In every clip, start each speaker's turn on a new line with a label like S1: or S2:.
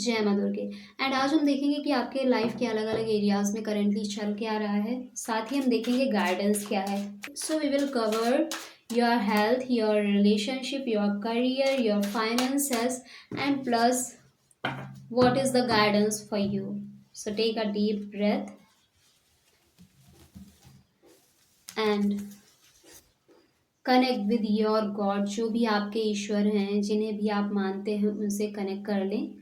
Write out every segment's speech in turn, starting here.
S1: जय माँ दुर्गे। एंड आज हम देखेंगे कि आपके लाइफ के अलग अलग एरियाज में करंटली चल क्या रहा है, साथ ही हम देखेंगे गाइडेंस क्या है। So we will cover your health, your relationship, your career, your finances and plus what is the guidance for you. So take a deep breath and connect with your God. जो भी आपके ईश्वर हैं, जिन्हें भी आप मानते हैं, उनसे कनेक्ट कर लें।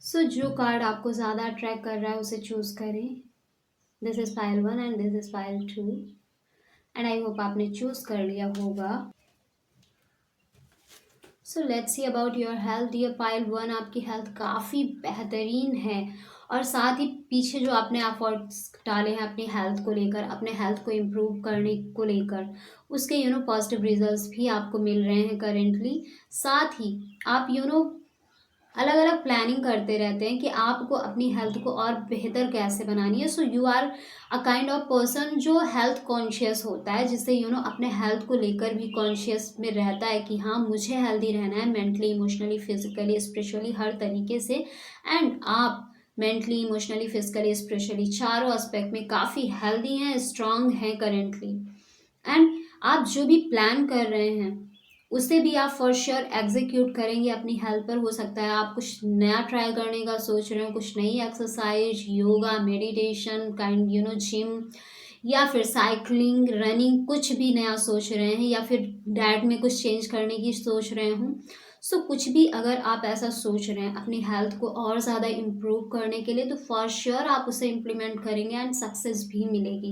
S1: सो जो कार्ड आपको ज़्यादा अट्रैक्ट कर रहा है उसे चूज़ करें। This is pile 1 and this is pile 2 and I hope आपने चूज़ कर लिया होगा। So let's see about your health. Dear pile 1, आपकी हेल्थ काफ़ी बेहतरीन है और साथ ही पीछे जो आपने एफर्ट्स डाले हैं अपनी हेल्थ को लेकर, अपने हेल्थ को इम्प्रूव करने को लेकर, उसके पॉजिटिव रिजल्ट्स भी आपको मिल रहे हैं करेंटली। साथ ही आप अलग अलग प्लानिंग करते रहते हैं कि आपको अपनी हेल्थ को और बेहतर कैसे बनानी है। So you are a kind of person जो हेल्थ कॉन्शियस होता है, जिससे अपने हेल्थ को लेकर भी कॉन्शियस में रहता है कि हाँ, मुझे हेल्दी रहना है, मेंटली, इमोशनली, फिजिकली, स्पिरिचुअली, हर तरीके से। एंड आप मेंटली, इमोशनली, फिजिकली, स्पिरिचुअली चारों एस्पेक्ट में काफ़ी हेल्दी हैं, स्ट्रांग हैं करेंटली। एंड आप जो भी प्लान कर रहे हैं उसे भी आप फॉर श्योर एग्जीक्यूट करेंगे अपनी हेल्थ पर। हो सकता है आप कुछ नया ट्राई करने का सोच रहे हो, कुछ नई exercise, yoga, meditation, kind gym, या फिर साइकिलिंग, रनिंग, कुछ भी नया सोच रहे हैं, या फिर डाइट में कुछ चेंज करने की सोच रहे हूँ। सो कुछ भी अगर आप ऐसा सोच रहे हैं अपनी हेल्थ को और ज़्यादा इम्प्रूव करने के लिए, तो फॉर श्योर आप उसे इम्प्लीमेंट करेंगे एंड सक्सेस भी मिलेगी।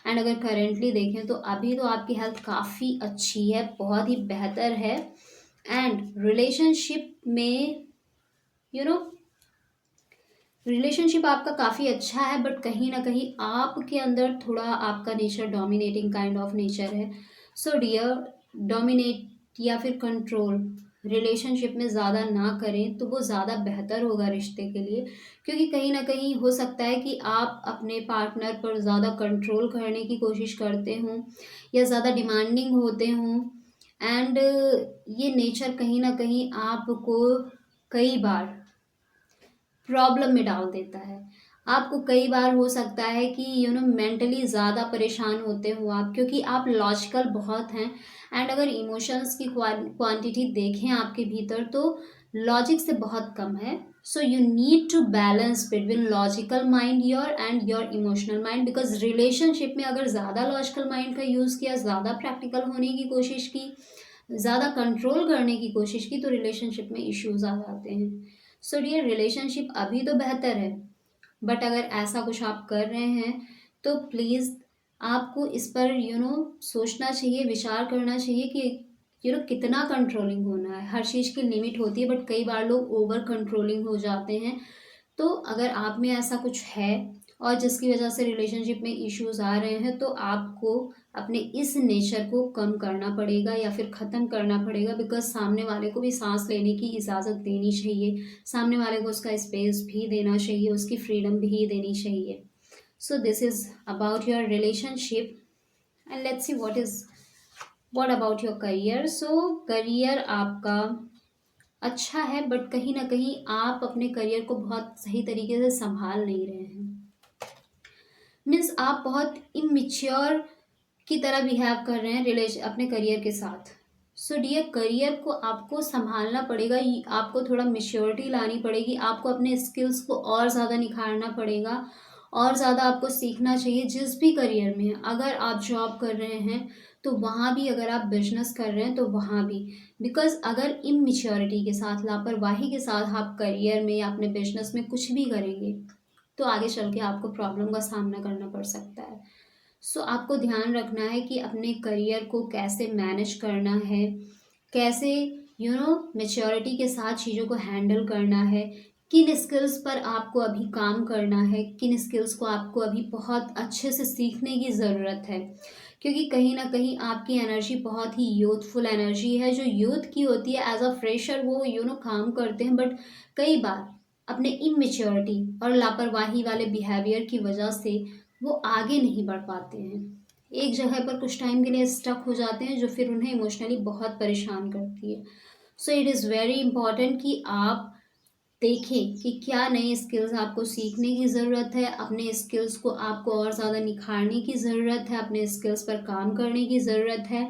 S1: एंड अगर करेंटली देखें तो अभी तो आपकी हेल्थ काफ़ी अच्छी है, बहुत ही बेहतर है। एंड रिलेशनशिप में रिलेशनशिप आपका काफ़ी अच्छा है, बट कहीं ना कहीं आपके अंदर थोड़ा आपका nature dominating kind of nature है। सो डियर, डोमिनेट या फिर कंट्रोल रिलेशनशिप में ज़्यादा ना करें तो वो ज़्यादा बेहतर होगा रिश्ते के लिए। क्योंकि कहीं ना कहीं हो सकता है कि आप अपने पार्टनर पर ज़्यादा कंट्रोल करने की कोशिश करते हों या ज़्यादा डिमांडिंग होते हों। एंड ये नेचर कहीं ना कहीं आपको कई बार प्रॉब्लम में डाल देता है। आपको कई बार हो सकता है कि मेंटली ज़्यादा परेशान होते हो आप, क्योंकि आप लॉजिकल बहुत हैं। एंड अगर इमोशंस की क्वांटिटी देखें आपके भीतर, तो लॉजिक से बहुत कम है। So you need to balance between logical mind your and your emotional mind. Because relationship में अगर ज़्यादा लॉजिकल माइंड का यूज़ किया, ज़्यादा प्रैक्टिकल होने की कोशिश की, ज़्यादा कंट्रोल करने की कोशिश की, तो रिलेशनशिप में इश्यूज आ जाते हैं। सो डियर, रिलेशनशिप अभी तो बेहतर है, बट अगर ऐसा कुछ आप कर रहे हैं तो प्लीज़ आपको इस पर सोचना चाहिए, विचार करना चाहिए कि कितना कंट्रोलिंग होना है। हर चीज़ की लिमिट होती है, बट कई बार लोग ओवर कंट्रोलिंग हो जाते हैं। तो अगर आप में ऐसा कुछ है और जिसकी वजह से रिलेशनशिप में इश्यूज आ रहे हैं, तो आपको अपने इस नेचर को कम करना पड़ेगा या फिर ख़त्म करना पड़ेगा। बिकॉज सामने वाले को भी सांस लेने की इजाज़त देनी चाहिए, सामने वाले को उसका स्पेस भी देना चाहिए, उसकी फ्रीडम भी देनी चाहिए। सो this is about your relationship and let's see what about your career. So career आपका अच्छा है, बट कहीं ना कहीं आप अपने करियर को बहुत सही तरीके से संभाल नहीं रहे हैं। मीन्स आप बहुत इमेच्योर की तरह बिहेव कर रहे हैं रिलेशन अपने करियर के साथ। सो डियर, करियर को आपको संभालना पड़ेगा, आपको थोड़ा मेच्योरिटी लानी पड़ेगी, आपको अपने स्किल्स को और ज़्यादा निखारना पड़ेगा, और ज़्यादा आपको सीखना चाहिए जिस भी करियर में है। अगर आप जॉब कर रहे हैं तो वहाँ भी, अगर आप बिजनेस कर रहे हैं तो वहाँ भी। बिकॉज अगर इमेच्योरिटी के साथ, लापरवाही के साथ आप करियर में या अपने बिजनेस में कुछ भी करेंगे, तो आगे चल के आपको प्रॉब्लम का सामना करना पड़ सकता है। सो आपको ध्यान रखना है कि अपने करियर को कैसे मैनेज करना है, कैसे मैच्योरिटी के साथ चीज़ों को हैंडल करना है, किन स्किल्स पर आपको अभी काम करना है, किन स्किल्स को आपको अभी बहुत अच्छे से सीखने की ज़रूरत है। क्योंकि कहीं न कहीं आपकी एनर्जी बहुत ही यूथफुल एनर्जी है, जो यूथ की होती है। एज़ अ फ्रेशर वो काम करते हैं, बट कई बार अपने इमैच्योरिटी और लापरवाही वाले बिहेवियर की वजह से वो आगे नहीं बढ़ पाते हैं। एक जगह पर कुछ टाइम के लिए स्टक हो जाते हैं, जो फिर उन्हें इमोशनली बहुत परेशान करती है। So it is very important कि आप देखें कि क्या नए स्किल्स आपको सीखने की ज़रूरत है, अपने स्किल्स को आपको और ज़्यादा निखारने की ज़रूरत है, अपने स्किल्स पर काम करने की ज़रूरत है।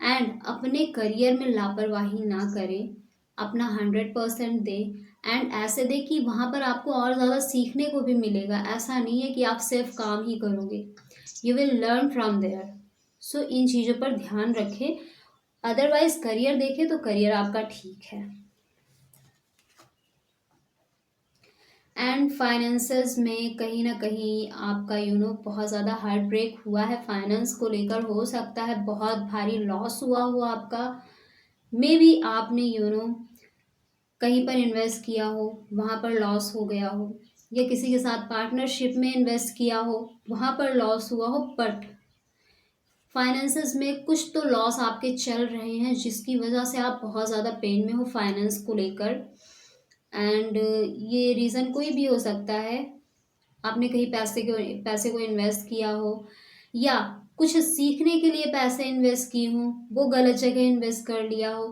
S1: एंड अपने करियर में लापरवाही ना करें, अपना 100% दें। एंड ऐसे दें कि वहाँ पर आपको और ज़्यादा सीखने को भी मिलेगा। ऐसा नहीं है कि आप सिर्फ काम ही करोगे, you will learn from there. So इन चीज़ों पर ध्यान रखें। अदरवाइज करियर देखें तो करियर आपका ठीक है। एंड फाइनेंसेस में कहीं ना कहीं आपका बहुत ज़्यादा हार्ट ब्रेक हुआ है फाइनेंस को लेकर। हो सकता है बहुत भारी लॉस हुआ हो आपका। मे बी आपने कहीं पर इन्वेस्ट किया हो, वहाँ पर लॉस हो गया हो, या किसी के साथ पार्टनरशिप में इन्वेस्ट किया हो, वहाँ पर लॉस हुआ हो। बट फाइनेंसेस में कुछ तो लॉस आपके चल रहे हैं, जिसकी वजह से आप बहुत ज़्यादा पेन में हो फाइनेंस को लेकर। एंड ये रीज़न कोई भी हो सकता है। आपने कहीं पैसे को इन्वेस्ट किया हो, या कुछ सीखने के लिए पैसे इन्वेस्ट किए हों, वो गलत जगह इन्वेस्ट कर लिया हो।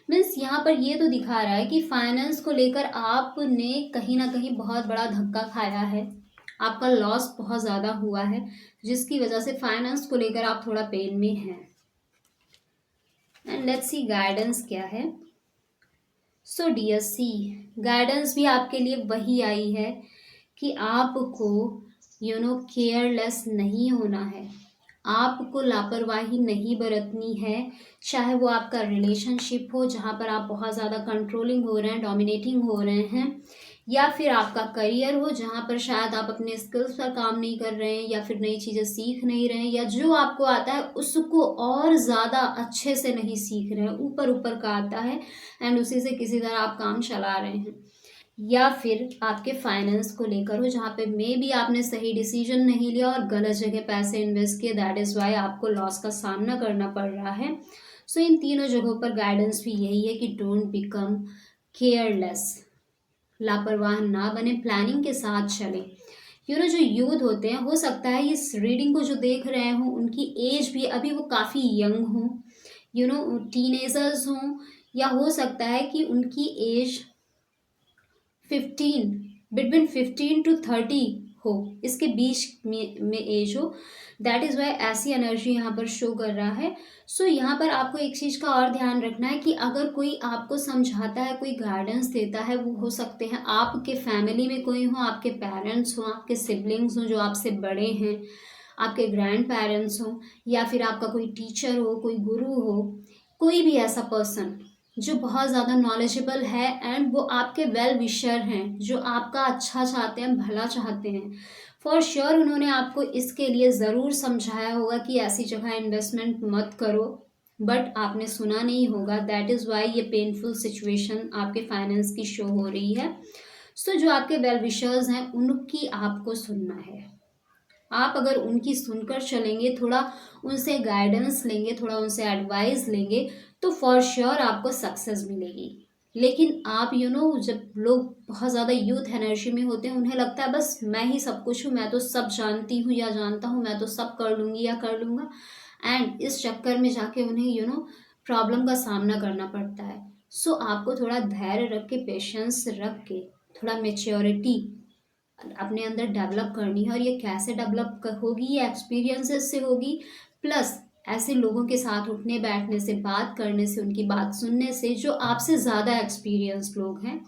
S1: मीन्स यहाँ पर ये तो दिखा रहा है कि फाइनेंस को लेकर आपने कहीं ना कहीं बहुत बड़ा धक्का खाया है, आपका लॉस बहुत ज़्यादा हुआ है, जिसकी वजह से फाइनेंस को लेकर आप थोड़ा पेन में हैं। एंड लेट्स सी गाइडेंस क्या है। सो डियर सी, गाइडेंस भी आपके लिए वही आई है कि आपको केयरलेस नहीं होना है, आपको लापरवाही नहीं बरतनी है। चाहे वो आपका रिलेशनशिप हो, जहाँ पर आप बहुत ज़्यादा कंट्रोलिंग हो रहे हैं, डोमिनेटिंग हो रहे हैं, या फिर आपका करियर हो, जहाँ पर शायद आप अपने स्किल्स पर काम नहीं कर रहे हैं, या फिर नई चीज़ें सीख नहीं रहे हैं, या जो आपको आता है उसको और ज़्यादा अच्छे से नहीं सीख रहे हैं, ऊपर ऊपर का आता है एंड उसी से किसी तरह आप काम चला रहे हैं। या फिर आपके फाइनेंस को लेकर हो, जहाँ पे मे बी आपने सही डिसीजन नहीं लिया और गलत जगह पैसे इन्वेस्ट किए, दैट इज़ वाई आपको लॉस का सामना करना पड़ रहा है। सो इन तीनों जगहों पर गाइडेंस भी यही है कि डोंट बिकम केयरलेस, लापरवाह ना बने, प्लानिंग के साथ चले। जो यूथ होते हैं, हो सकता है इस रीडिंग को जो देख रहे हों उनकी एज भी अभी वो काफ़ी यंग हों, टीनेजर्स हों, या हो सकता है कि उनकी एज 15, बिटवीन 15 to 30 हो, इसके बीच में एज हो। दैट इज़ वाई ऐसी एनर्जी यहाँ पर शो कर रहा है। सो यहाँ पर आपको एक चीज़ का और ध्यान रखना है कि अगर कोई आपको समझाता है, कोई गाइडेंस देता है, वो हो सकते हैं आपके फैमिली में कोई हो, आपके पेरेंट्स हों, आपके सिबलिंग्स हों जो आपसे बड़े हैं, आपके ग्रैंड पेरेंट्स हों, या फिर आपका कोई टीचर हो, कोई गुरु हो, कोई भी ऐसा पर्सन जो बहुत ज़्यादा नॉलेजेबल है एंड वो आपके वेल विशर हैं, जो आपका अच्छा चाहते हैं, भला चाहते हैं। फॉर श्योर उन्होंने आपको इसके लिए ज़रूर समझाया होगा कि ऐसी जगह इन्वेस्टमेंट मत करो, बट आपने सुना नहीं होगा। दैट इज़ वाई ये पेनफुल सिचुएशन आपके फाइनेंस की शो हो रही है। सो जो आपके वेल विशर्स हैं उनकी आपको सुनना है। आप अगर उनकी सुनकर चलेंगे, थोड़ा उनसे गाइडेंस लेंगे, थोड़ा उनसे एडवाइस लेंगे, तो फॉर श्योर आपको सक्सेस मिलेगी। लेकिन आप जब लोग बहुत ज़्यादा यूथ एनर्जी में होते हैं, उन्हें लगता है बस मैं ही सब कुछ हूँ, मैं तो सब जानती हूँ या जानता हूँ, मैं तो सब कर लूँगी या कर लूँगा। एंड इस चक्कर में जाके उन्हें प्रॉब्लम का सामना करना पड़ता है। सो आपको थोड़ा धैर्य रख के, पेशेंस रख के, थोड़ा मेच्योरिटी अपने अंदर डेवलप करनी है। और ये कैसे डेवलप होगी, ये एक्सपीरियंसेस से होगी, प्लस ऐसे लोगों के साथ उठने बैठने से, बात करने से, उनकी बात सुनने से, जो आपसे ज़्यादा एक्सपीरियंस लोग हैं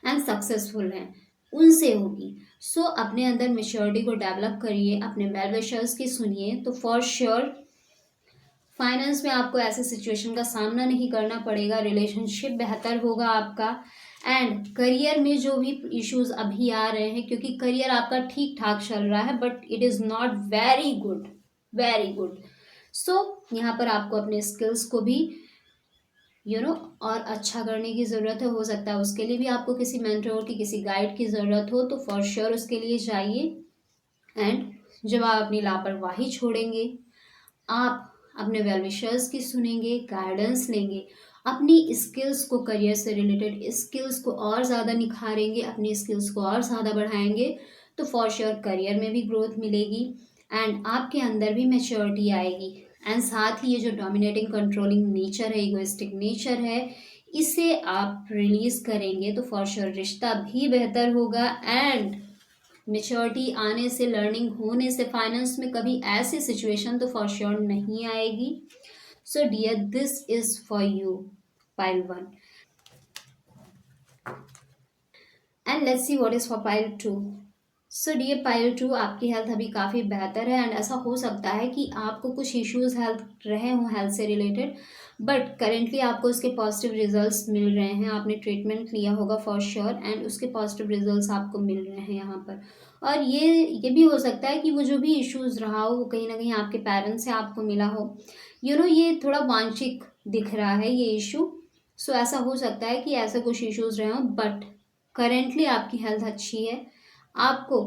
S1: एंड सक्सेसफुल हैं, उनसे होगी। सो अपने अंदर मेच्योरिटी को डेवलप करिए, अपने वेल विशर्स की सुनिए, तो फॉर श्योर फाइनेंस में आपको ऐसे सिचुएशन का सामना नहीं करना पड़ेगा, रिलेशनशिप बेहतर होगा आपका। एंड करियर में जो भी इश्यूज अभी आ रहे हैं, क्योंकि करियर आपका ठीक ठाक चल रहा है but it is not very good, very good. So यहाँ पर आपको अपने स्किल्स को भी और अच्छा करने की ज़रूरत है। हो सकता है उसके लिए भी आपको किसी मेंटर की, किसी गाइड की ज़रूरत हो, तो फॉर श्योर उसके लिए जाइए। एंड जब आप अपनी लापरवाही छोड़ेंगे, आप अपने वेल विशर्स की सुनेंगे, गाइडेंस लेंगे, अपनी स्किल्स को, करियर से रिलेटेड स्किल्स को और ज़्यादा निखारेंगे, अपनी स्किल्स को और ज़्यादा बढ़ाएंगे, तो फॉर श्योर करियर में भी ग्रोथ मिलेगी एंड आपके अंदर भी मैच्योरिटी आएगी। एंड साथ ही ये जो डोमिनेटिंग कंट्रोलिंग नेचर है, इगोइस्टिक नेचर है, इसे आप रिलीज करेंगे तो फॉर श्योर रिश्ता भी बेहतर होगा। एंड मेच्योरिटी आने से, लर्निंग होने से फाइनेंस में कभी ऐसी सिचुएशन तो फॉर श्योर नहीं आएगी। So dear, this is for you, pile 1। And let's see what is for pile 2। So dear pile 2, आपकी हेल्थ अभी काफ़ी बेहतर है एंड ऐसा हो सकता है कि आपको कुछ इश्यूज हेल्थ रहे हों हेल्थ से रिलेटेड, बट करेंटली आपको उसके पॉजिटिव रिजल्ट्स मिल रहे हैं। आपने ट्रीटमेंट लिया होगा फॉर श्योर एंड उसके पॉजिटिव रिजल्ट्स आपको मिल रहे हैं यहाँ पर। और ये भी हो सकता है कि वो जो भी इश्यूज रहा हो वो कहीं ना कहीं आपके पेरेंट्स से आपको मिला हो। ये थोड़ा वांछिक दिख रहा है ये इशू। सो ऐसा हो सकता है कि ऐसे कुछ इश्यूज रहे हों, बट करेंटली आपकी हेल्थ अच्छी है। आपको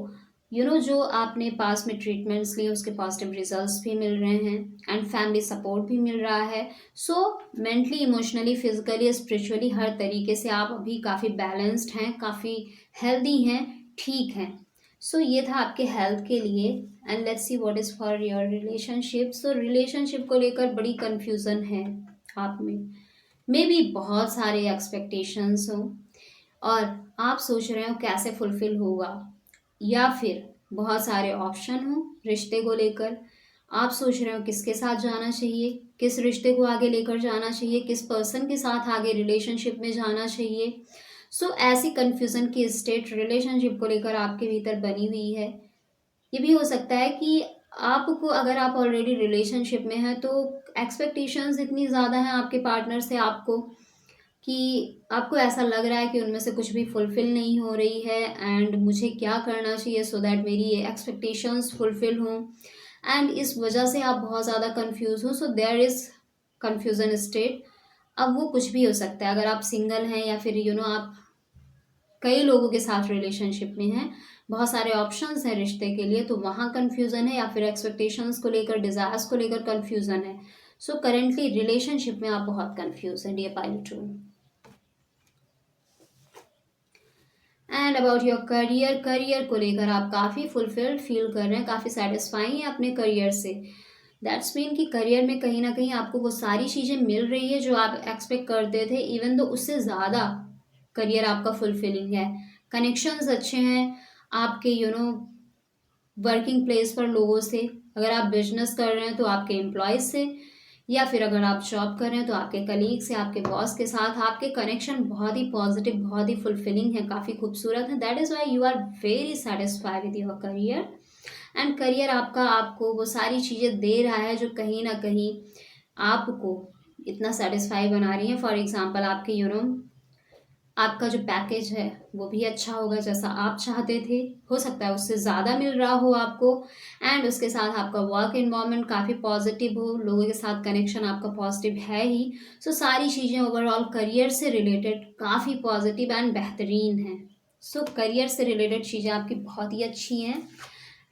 S1: जो आपने पास में ट्रीटमेंट्स लिए उसके पॉजिटिव रिजल्ट्स भी मिल रहे हैं एंड फैमिली सपोर्ट भी मिल रहा है। So mentally, emotionally, physically, spiritually, हर तरीके से आप अभी काफ़ी बैलेंस्ड हैं, काफ़ी हेल्दी हैं, ठीक हैं। सो ये था आपके हेल्थ के लिए। And let's see what is for your relationship. So relationship को लेकर बड़ी कन्फ्यूज़न है आप में, मे बी बहुत सारे एक्सपेक्टेशंस हों और आप सोच रहे हो कैसे फुलफिल होगा, या फिर बहुत सारे ऑप्शन हो रिश्ते को लेकर। आप सोच रहे हो किसके साथ जाना चाहिए, किस रिश्ते को आगे लेकर जाना चाहिए, किस पर्सन के साथ आगे रिलेशनशिप में जाना चाहिए। सो ऐसी कंफ्यूजन की स्टेट रिलेशनशिप को लेकर आपके भीतर बनी हुई है। ये भी हो सकता है कि आपको, अगर आप ऑलरेडी रिलेशनशिप में हैं, तो एक्सपेक्टेशंस इतनी ज़्यादा हैं आपके पार्टनर से आपको कि आपको ऐसा लग रहा है कि उनमें से कुछ भी फुलफ़िल नहीं हो रही है एंड मुझे क्या करना चाहिए सो दैट मेरी ये एक्सपेक्टेशंस फुलफ़िल हों। एंड इस वजह से आप बहुत ज़्यादा कंफ्यूज हो। So there is confusion state. अब वो कुछ भी हो सकता है, अगर आप सिंगल हैं या फिर आप कई लोगों के साथ रिलेशनशिप में हैं, बहुत सारे ऑप्शंस हैं रिश्ते के लिए, तो वहाँ कन्फ्यूज़न है, या फिर एक्सपेक्टेशंस को लेकर, डिज़ायर्स को लेकर कन्फ्यूज़न है। सो करेंटली रिलेशनशिप में आप बहुत कन्फ्यूज हैं, dear pile 2। And about your career, career को लेकर आप काफ़ी फुलफिल्ड फील कर रहे हैं, काफ़ी सेटिस्फाई हैं अपने करियर से। दैट्स मीन कि करियर में कहीं ना कहीं आपको वो सारी चीज़ें मिल रही है जो आप एक्सपेक्ट करते थे, इवन दो उससे ज़्यादा करियर आपका फुलफिलिंग है। कनेक्शंस अच्छे हैं आपके वर्किंग प्लेस पर लोगों से। अगर आप बिजनेस कर रहे हैं तो आपके एम्प्लॉयज़ से, या फिर अगर आप जॉब कर रहे हैं तो आपके कलीग से, आपके बॉस के साथ आपके कनेक्शन बहुत ही पॉजिटिव, बहुत ही फुलफिलिंग है, काफ़ी खूबसूरत है। That is why you are very satisfied with your career. And career आपका आपको वो सारी चीज़ें दे रहा है जो कहीं ना कहीं आपको इतना सेटिस्फाई बना रही है। फॉर एग्जाम्पल, आपके आपका जो पैकेज है वो भी अच्छा होगा जैसा आप चाहते थे, हो सकता है उससे ज़्यादा मिल रहा हो आपको। एंड उसके साथ आपका वर्क इन्वायरमेंट काफ़ी पॉजिटिव हो, लोगों के साथ कनेक्शन आपका पॉजिटिव है ही। सो सारी चीज़ें ओवरऑल करियर से रिलेटेड काफ़ी पॉजिटिव एंड बेहतरीन हैं। सो करियर से रिलेटेड चीज़ें आपकी बहुत ही अच्छी हैं।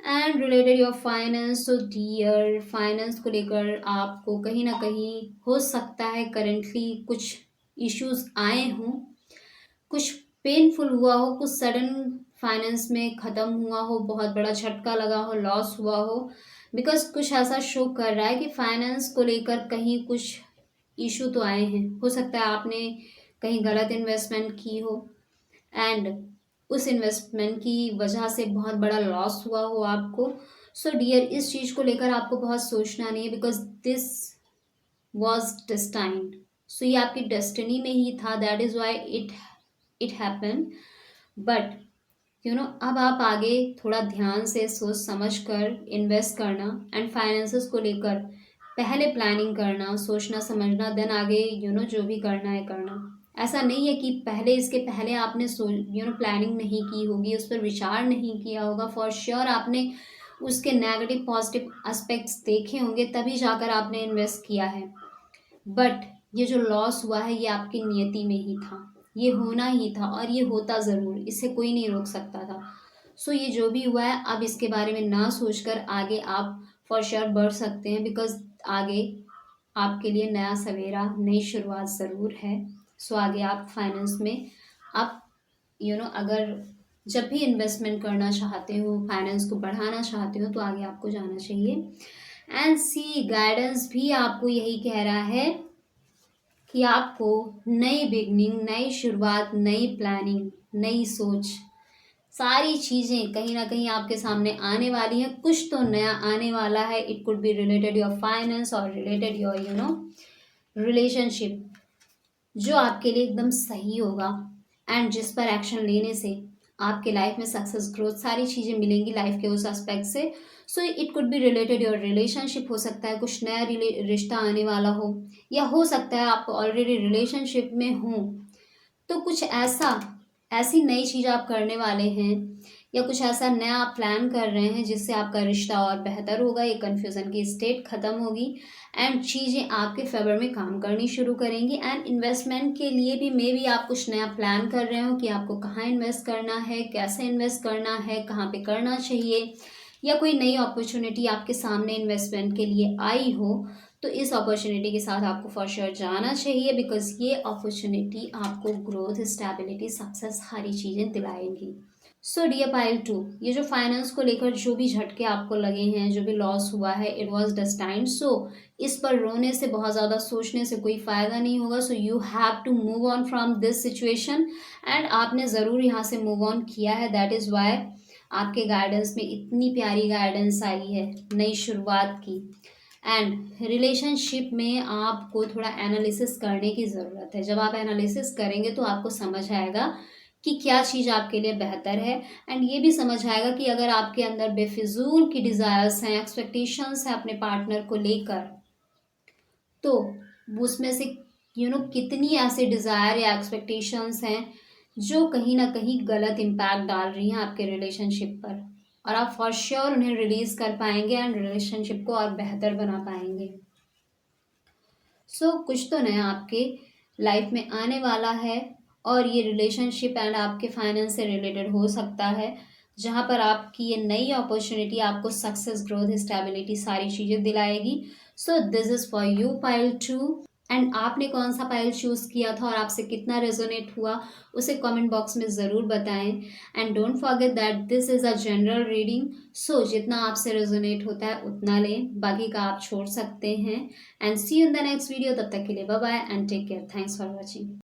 S1: एंड रिलेटेड योर फाइनेंस, तो डियर फाइनेंस को लेकर आपको कहीं ना कहीं हो सकता है करेंटली कुछ इश्यूज आए हों, कुछ पेनफुल हुआ हो, कुछ सडन फाइनेंस में ख़त्म हुआ हो, बहुत बड़ा झटका लगा हो, लॉस हुआ हो। बिकॉज कुछ ऐसा शो कर रहा है कि फाइनेंस को लेकर कहीं कुछ इशू तो आए हैं। हो सकता है आपने कहीं गलत इन्वेस्टमेंट की हो एंड उस इन्वेस्टमेंट की वजह से बहुत बड़ा लॉस हुआ हो आपको। सो डियर, इस चीज़ को लेकर आपको बहुत सोचना नहीं है, बिकॉज दिस वॉज डिस्टाइंड। सो ये आपकी डेस्टिनी में ही था, that is why it happen. But अब आप आगे थोड़ा ध्यान से सोच समझ कर इन्वेस्ट करना एंड फाइनेंसेस को लेकर पहले प्लानिंग करना, सोचना समझना, देन आगे जो भी करना है करना। ऐसा नहीं है कि पहले, इसके पहले आपने प्लानिंग नहीं की होगी, उस पर विचार नहीं किया होगा। फॉर श्योर आपने उसके नेगेटिव पॉजिटिव एस्पेक्ट्स देखे होंगे, तभी जाकर आपने इन्वेस्ट किया है। बट ये जो लॉस हुआ है ये आपकी नियति में ही था, ये होना ही था और ये होता ज़रूर, इसे कोई नहीं रोक सकता था। सो ये जो भी हुआ है, अब इसके बारे में ना सोचकर आगे आप फॉर श्योर बढ़ सकते हैं, बिकॉज आगे आपके लिए नया सवेरा, नई शुरुआत ज़रूर है। सो आगे आप फाइनेंस में आप अगर जब भी इन्वेस्टमेंट करना चाहते हो, फाइनेंस को बढ़ाना चाहते हो, तो आगे आपको जाना चाहिए। एंड सी गाइडेंस भी आपको यही कह रहा है कि आपको नई बिगनिंग, नई शुरुआत, नई प्लानिंग, नई सोच, सारी चीज़ें कहीं ना कहीं आपके सामने आने वाली हैं। कुछ तो नया आने वाला है। It could be related your finance और रिलेटेड योर रिलेशनशिप, जो आपके लिए एकदम सही होगा एंड जिस पर एक्शन लेने से आपके लाइफ में सक्सेस, ग्रोथ, सारी चीज़ें मिलेंगी लाइफ के उस एस्पेक्ट से। So it could be related your relationship, हो सकता है कुछ नया रिश्ता आने वाला हो, या हो सकता है आप ऑलरेडी रिलेशनशिप में हो तो कुछ ऐसी नई चीज़ आप करने वाले हैं, या कुछ ऐसा नया आप प्लान कर रहे हैं जिससे आपका रिश्ता और बेहतर होगा, ये कन्फ्यूज़न की स्टेट ख़त्म होगी एंड चीज़ें आपके फेवर में काम करनी शुरू करेंगी। एंड इन्वेस्टमेंट के लिए भी मे बी आप कुछ नया प्लान कर रहे हो कि आपको कहाँ इन्वेस्ट करना है, कैसे इन्वेस्ट करना है, कहाँ पे करना चाहिए, या कोई नई अपॉर्चुनिटी आपके सामने इन्वेस्टमेंट के लिए आई हो, तो इस अपॉर्चुनिटी के साथ आपको फॉर श्योर जाना चाहिए, बिकॉज ये अपॉर्चुनिटी आपको ग्रोथ, स्टेबिलिटी, सक्सेस, सारी चीज़ें दिलाएंगी। सो डियर पाइल 2, ये जो फाइनेंस को लेकर जो भी झटके आपको लगे हैं, जो भी लॉस हुआ है, इट वॉज डेस्टाइन्ड। सो इस पर रोने से, बहुत ज़्यादा सोचने से कोई फ़ायदा नहीं होगा। So you have to move on from this situation and आपने ज़रूर यहाँ से मूव ऑन किया है। दैट इज़ वाई आपके गाइडेंस में इतनी प्यारी गाइडेंस आई है नई शुरुआत की। एंड रिलेशनशिप में आपको थोड़ा एनालिसिस करने की ज़रूरत है। जब आप एनालिसिस करेंगे तो आपको समझ आएगा कि क्या चीज़ आपके लिए बेहतर है, एंड ये भी समझ आएगा कि अगर आपके अंदर बेफिजूल की डिज़ायर्स हैं, एक्सपेक्टेशंस हैं अपने पार्टनर को लेकर, तो उसमें से कितनी ऐसे डिज़ायर या एक्सपेक्टेशंस हैं जो कहीं ना कहीं गलत इम्पैक्ट डाल रही हैं आपके रिलेशनशिप पर, और आप फॉर श्योर उन्हें रिलीज़ कर पाएंगे एंड रिलेशनशिप को और बेहतर बना पाएंगे। सो कुछ तो नया आपके लाइफ में आने वाला है, और ये रिलेशनशिप एंड आपके फाइनेंस से रिलेटेड हो सकता है, जहाँ पर आपकी ये नई अपॉर्चुनिटी आपको सक्सेस, ग्रोथ, स्टेबिलिटी, सारी चीज़ें दिलाएगी। So this is for you pile 2। And आपने कौन सा पाइल चूज़ किया था और आपसे कितना रेजोनेट हुआ, उसे कमेंट बॉक्स में ज़रूर बताएं। And don't forget that this is a general reading. So जितना आपसे रेजोनेट होता है उतना लें, बाकी का आप छोड़ सकते हैं। And see you in the next video. तब तक के लिए bye bye and take care. Thanks for watching.